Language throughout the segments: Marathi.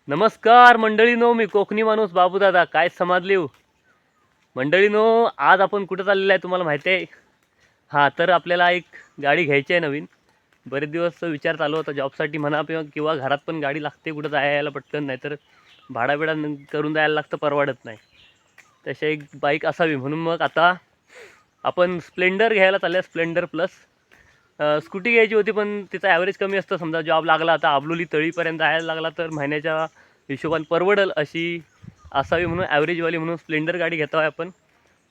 नमस्कार मंडळीनो, मी कोकणी माणूस बाबूदादा. काय समजले मंडळीनो, आज आपण कुठं चाललेलं आहे तुम्हाला माहिती आहे? हां, तर आपल्याला एक गाडी घ्यायची आहे नवीन. बरेच दिवस विचार चालू होता जॉबसाठी म्हणा किंवा घरात पण गाडी लागते कुठं जायला पटकन, नाही तर भाडाबिडा करून जायला लागतं, परवडत नाही. तशी एक बाईक असावी म्हणून मग आता आपण स्प्लेंडर घ्यायला चाललं आहे. स्प्लेंडर प्लस स्कूटी घ्यायची होती, पण तिचा ॲव्हरेज कमी असतं. समजा जॉब लागला आता आबलोली तळीपर्यंत जायला लागला तर महिन्याच्या हिशोबाने परवडेल अशी असावी म्हणून ॲव्हरेजवाली म्हणून स्प्लेंडर गाडी घेतो आहे आपण.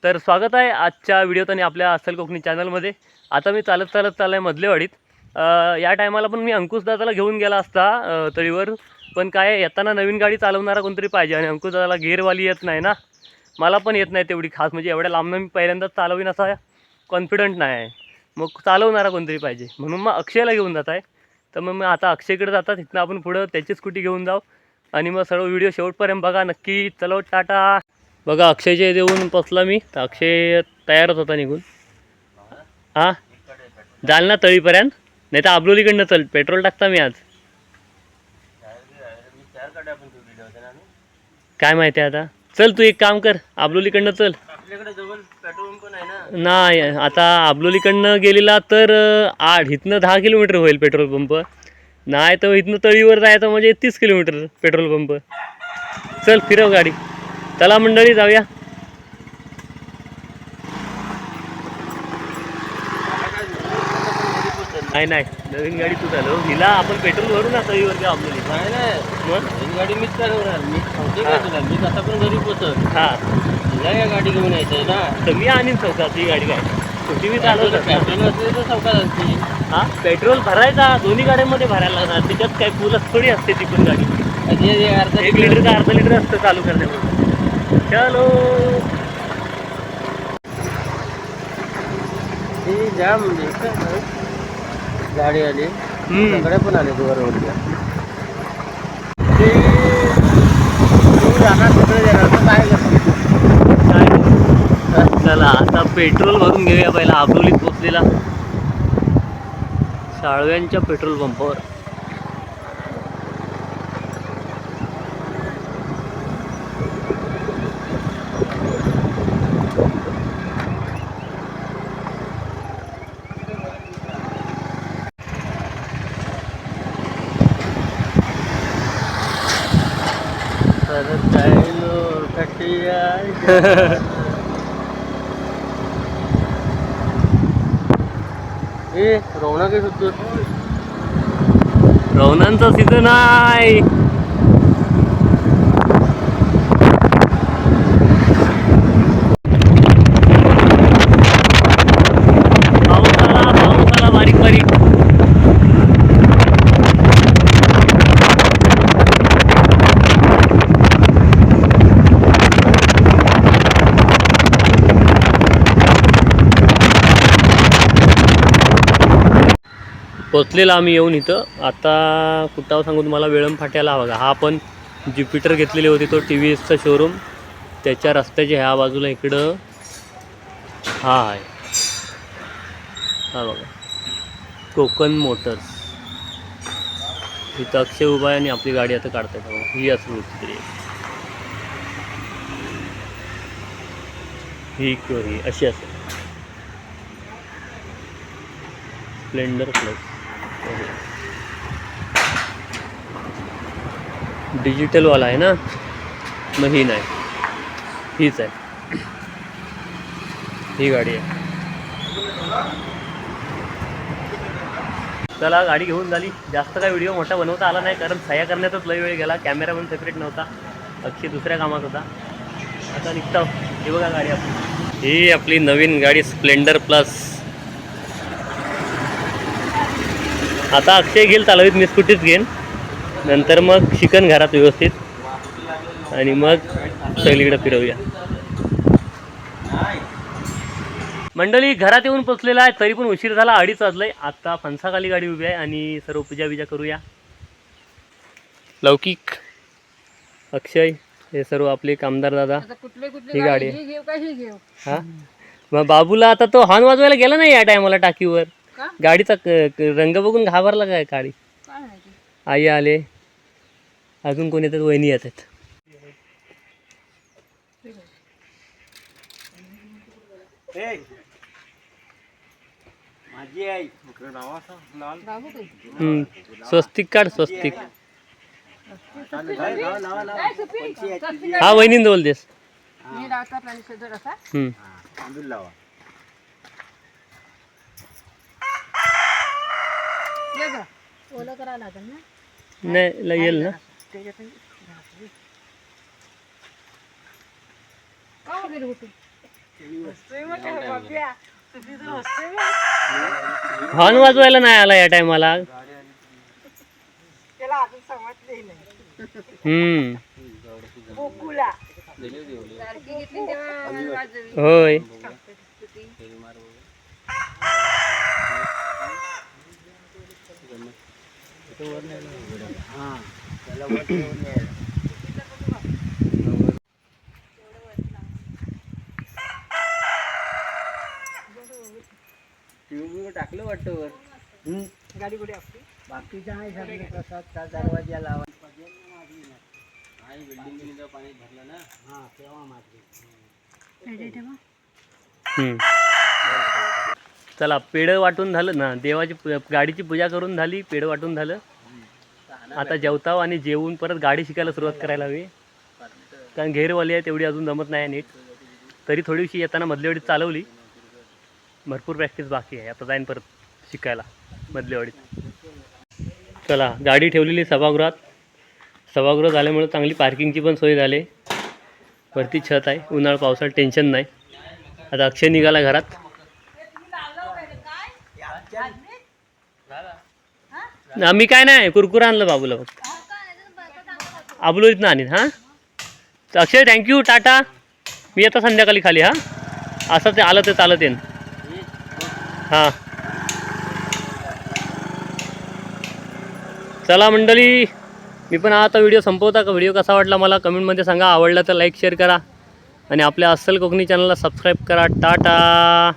तर स्वागत आहे आजच्या व्हिडिओत आणि आपल्या अस्सल कोकणी चॅनलमध्ये. आता मी चालत चाललं आहे मधलेवाडीत. या टायमाला पण मी अंकुशदादाला घेऊन गेला असता तळीवर, पण काय येताना नवीन गाडी चालवणारा कोणतरी पाहिजे आणि अंकुशदादाला गेअरवाली येत नाही ना, मला पण येत नाही तेवढी खास, म्हणजे एवढ्या लांबनं मी पहिल्यांदाच चालवीन असा कॉन्फिडंट नाही आहे. मग चालवणारा कोणतरी पाहिजे म्हणून मग अक्षयला घेऊन जात आहे. तर मग आता अक्षयकडे जातात, तिथनं आपण पुढं त्याची स्कूटी घेऊन जाऊ आणि मग सर्व व्हिडिओ शेवटपर्यंत बघा नक्की. चलो टाटा. बघा अक्षयच्या येऊन पोचला मी, तर अक्षय तयारच होता निघून. हां, जाल ना तळीपर्यंत, नाही तर आबलोलीकडनं चल, पेट्रोल टाकता मी आज. काय माहिती आहे आता, चल तू एक काम कर, आबलोलीकडनं चल. नाही, आता आबलोलीकडनं गेलेला तर इथनं 10 किलोमीटर होईल पेट्रोल पंप, नाही तर इथनं तळीवर जायचं म्हणजे 30 किलोमीटर पेट्रोल पंप. चल फिरव गाडी, चला मंडळी जाऊया. नाही नवीन गाडी तू चालव, हिला आपण पेट्रोल भरू ना तळीवर का आबलोली. नाही मग गाडी मीच चालवणार, मी सांगते का तुला, मी कसा पण घरी पोचत. हां, तुला या गाडी घेऊन यायचंय ना, तर मी आणीन चौकात ही गाडी. काय छोटी मी चालवतो. पेट्रोल असले तर चौकात असते. हां, पेट्रोल भरायचा दोन्ही गाड्यांमध्ये भरायला लागणार, त्याच्यात काय फुलच थोडी असते ती पण गाडी. अर्धा 1 लिटर का अर्धा लिटर असतं चालू करण्यामध्ये. चलो ही जाम म्हणजे गाडी आली, सगळे पण आले दुवार वरती. चला आता पेट्रोल भरून घेऊया पहिला आबलोलीत पोचलेला शाळव्यांच्या पेट्रोल पंपावर. रवणा काही सुटतो, रवणांचा सीझन आहे. पाऊस आला बारीक बारीक. पोचलेला आम्ही येऊन इथं. आता कुठं सांगू तुम्हाला, वेळम फाट्याला. हा बघा, हा आपण ज्युपिटर घेतलेली होती तो TVSचा शोरूम, त्याच्या रस्त्याच्या ह्या बाजूला इकडं हा आहे. हा बघा, कोकण मोटर्स. इथं अक्षय उभा आहे आणि आपली गाडी आता काढताय. बघा ही असं होती तरी ही अशी असेल स्प्लेंडर प्लस. डिजिटलवाला आहे ना, मग ही नाही, हीच आहे, ही गाडी आहे. चला गाडी घेऊन झाली. जास्त काय व्हिडिओ मोठा बनवता आला नाही, कारण सह्या करण्यातच लय वेळ गेला. कॅमेरा पण सेपरेट नव्हता, अक्षय दुसऱ्या कामात होता. आता निघतो. ही बघा गाडी आपली, ही आपली नवीन गाडी स्प्लेंडर प्लस. आता अक्षय घेईल चालवीत, मी स्कूटीच घेईन, नंतर मग शिकन घरात व्यवस्थित आणि मग सगळीकडे फिरवूया. मंडळी घरात येऊन पोचलेला आहे, तरी पण उशीर झाला, 2:30 वाजले. आता फणसाखाली गाडी उभी आहे आणि सर्व पूजा करूया. लौकिक, अक्षय, हे सर्व आपले कामदार दादा. ही गाडी हां, मग बाबूला आता तो हॉर्न वाजवायला गेला नाही या टायमाला टाकीवर. गाडीचा रंग बघून घाबरला काय? गाडी आई आले अजून कोणी येतात, वहिनी येतात. स्वस्तिक काढ, स्वस्तिक. हा वहिनी बोलतेस. नाही येईल ना. हॉर्न वाजवायला नाही आला या टायमाला. होय. टाकलं वाटतं वर. गाडी कुठे आपली बाकीच्या आहे सगळे प्रसाद का दरवाजा लावा. बिल्डिंग पाणी भरलं ना. हा तेव्हा मारली. चला पेढं वाटून झालं ना. देवाची गाडीची पूजा करून झाली, पेढं वाटून झालं. आता जेवताव आणि जेवून परत गाडी शिकायला सुरुवात करायला हवी. कारण घेरवाली आहे तेवढी अजून जमत नाही नीट. तरी थोडीशी येताना मधल्यावाडीत चालवली. भरपूर प्रॅक्टिस बाकी आहे. आता जाईन परत शिकायला मधल्यावाडीत. चला गाडी ठेवलेली सभागृहात. सभागृह झाल्यामुळे चांगली पार्किंगची पण सोय झाली. वरती छत आहे, उन्हाळा पावसाळा टेन्शन नाही. आता अक्षय निघाला घरात. मी काय नाही, कुरकुरा आणलं बाबूला फक्त. आबुलो इथनं आणीन. हां अक्षय थँक्यू, टाटा. मी आता संध्याकाळी खाली. हां असं ते आलं तर चालत येईन. हां चला मंडळी, मी पण आता व्हिडिओ संपवता. का व्हिडिओ कसा वाटला मला कमेंटमध्ये सांगा. आवडला तर लाईक शेअर करा आणि आपल्या अस्सल कोकणी चॅनलला सबस्क्राईब करा. टाटा.